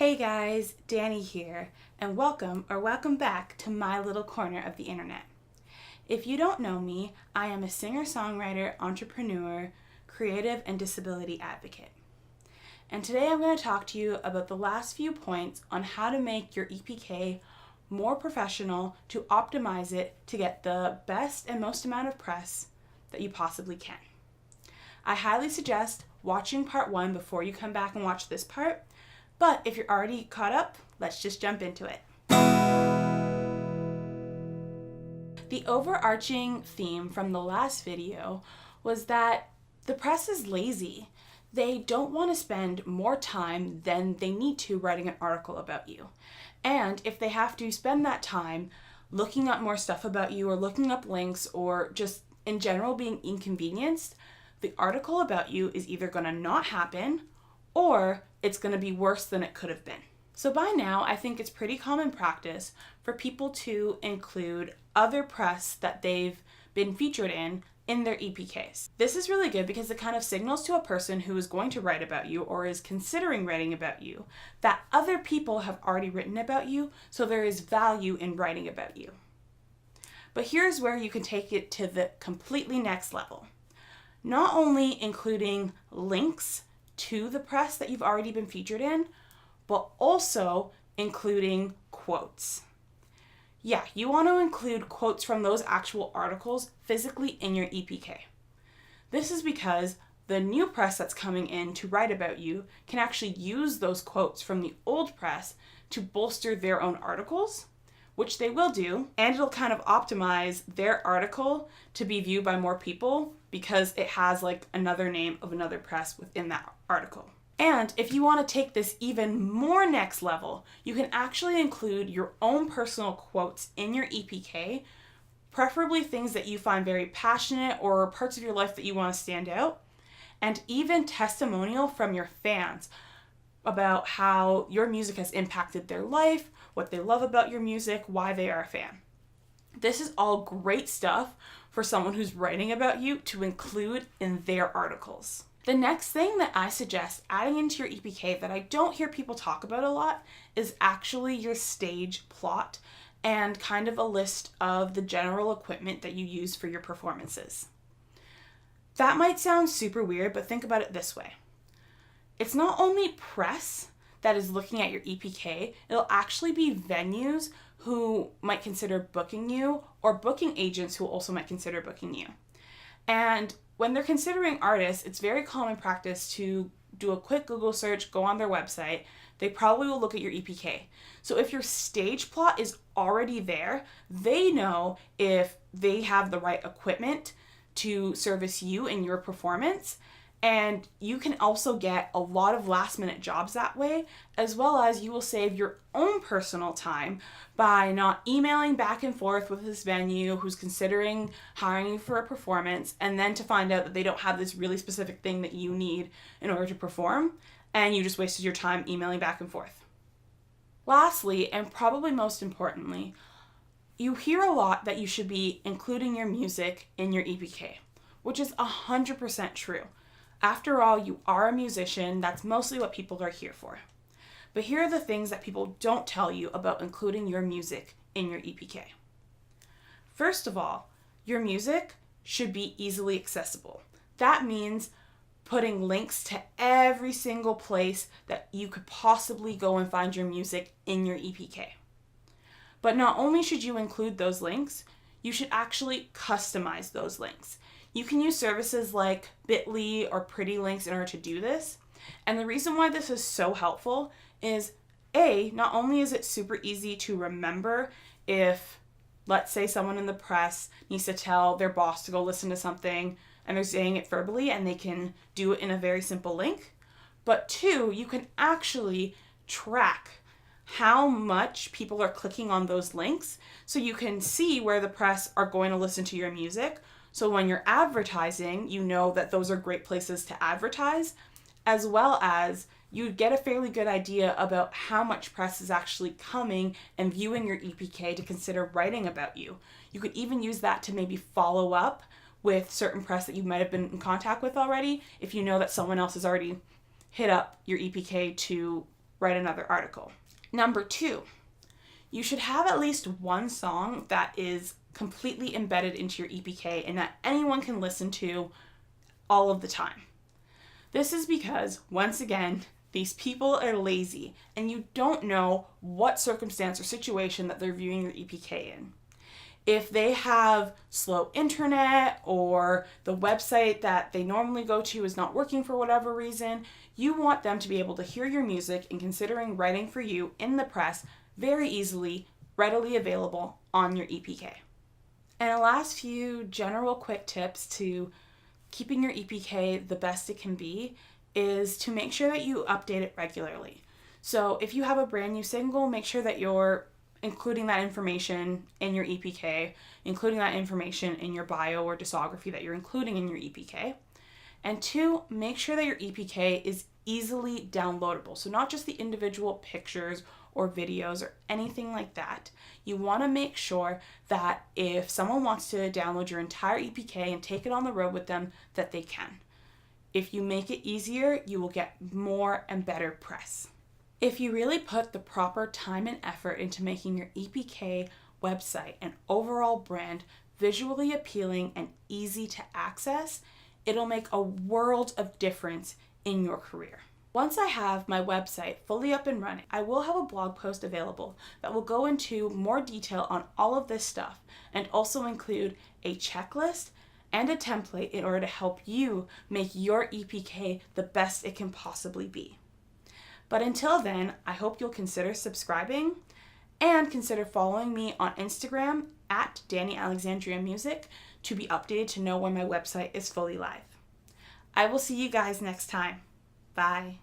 Hey guys, Danny here, and welcome back to my little corner of the internet. If you don't know me, I am a singer-songwriter, entrepreneur, creative, and disability advocate. And today I'm going to talk to you about the last few points on how to make your EPK more professional, to optimize it to get the best and most amount of press that you possibly can. I highly suggest watching part 1 before you come back and watch this part. But if you're already caught up, let's just jump into it. The overarching theme from the last video was that the press is lazy. They don't want to spend more time than they need to writing an article about you. And if they have to spend that time looking up more stuff about you or looking up links or just in general being inconvenienced, the article about you is either going to not happen or it's going to be worse than it could have been. So by now, I think it's pretty common practice for people to include other press that they've been featured in their EPKs. This is really good because it kind of signals to a person who is going to write about you or is considering writing about you that other people have already written about you, so there is value in writing about you. But here's where you can take it to the completely next level. Not only including links to the press that you've already been featured in, but also including quotes. Yeah, you want to include quotes from those actual articles physically in your EPK. This is because the new press that's coming in to write about you can actually use those quotes from the old press to bolster their own articles, which they will do, and it'll kind of optimize their article to be viewed by more people because it has like another name of another press within that article. And if you want to take this even more next level, you can actually include your own personal quotes in your EPK, preferably things that you find very passionate or parts of your life that you want to stand out, and even testimonial from your fans about how your music has impacted their life, what they love about your music, why they are a fan. This is all great stuff for someone who's writing about you to include in their articles. The next thing that I suggest adding into your EPK that I don't hear people talk about a lot is actually your stage plot and kind of a list of the general equipment that you use for your performances. That might sound super weird, but think about it this way. It's not only press that is looking at your EPK, it'll actually be venues who might consider booking you or booking agents who also might consider booking you. And when they're considering artists, it's very common practice to do a quick Google search, go on their website. They probably will look at your EPK. So if your stage plot is already there, they know if they have the right equipment to service you in your performance. And you can also get a lot of last minute jobs that way, as well as you will save your own personal time by not emailing back and forth with this venue who's considering hiring you for a performance, and then to find out that they don't have this really specific thing that you need in order to perform, and you just wasted your time emailing back and forth. Lastly, and probably most importantly, you hear a lot that you should be including your music in your EPK, which is 100% true. After all, you are a musician. That's mostly what people are here for. But here are the things that people don't tell you about including your music in your EPK. First of all, your music should be easily accessible. That means putting links to every single place that you could possibly go and find your music in your EPK. But not only should you include those links, you should actually customize those links. You can use services like Bitly or Pretty Links in order to do this. And the reason why this is so helpful is not only is it super easy to remember if, let's say, someone in the press needs to tell their boss to go listen to something and they're saying it verbally and they can do it in a very simple link. But 2, you can actually track how much people are clicking on those links so you can see where the press are going to listen to your music. So when you're advertising, you know that those are great places to advertise, as well as you get a fairly good idea about how much press is actually coming and viewing your EPK to consider writing about you. You could even use that to maybe follow up with certain press that you might have been in contact with already if you know that someone else has already hit up your EPK to write another article. Number 2, you should have at least one song that is completely embedded into your EPK and that anyone can listen to all of the time. This is because, once again, these people are lazy and you don't know what circumstance or situation that they're viewing your EPK in. If they have slow internet or the website that they normally go to is not working for whatever reason, you want them to be able to hear your music and considering writing for you in the press very easily, readily available on your EPK. And the last few general quick tips to keeping your EPK the best it can be is to make sure that you update it regularly. So if you have a brand new single, make sure that you're including that information in your EPK, including that information in your bio or discography that you're including in your EPK. And 2, make sure that your EPK is easily downloadable. So not just the individual pictures or videos or anything like that. You want to make sure that if someone wants to download your entire EPK and take it on the road with them, that they can. If you make it easier, you will get more and better press. If you really put the proper time and effort into making your EPK website and overall brand visually appealing and easy to access, it'll make a world of difference in your career. Once I have my website fully up and running, I will have a blog post available that will go into more detail on all of this stuff and also include a checklist and a template in order to help you make your EPK the best it can possibly be. But until then, I hope you'll consider subscribing and consider following me on Instagram at Danny Alexandria Music to be updated to know when my website is fully live. I will see you guys next time. Bye.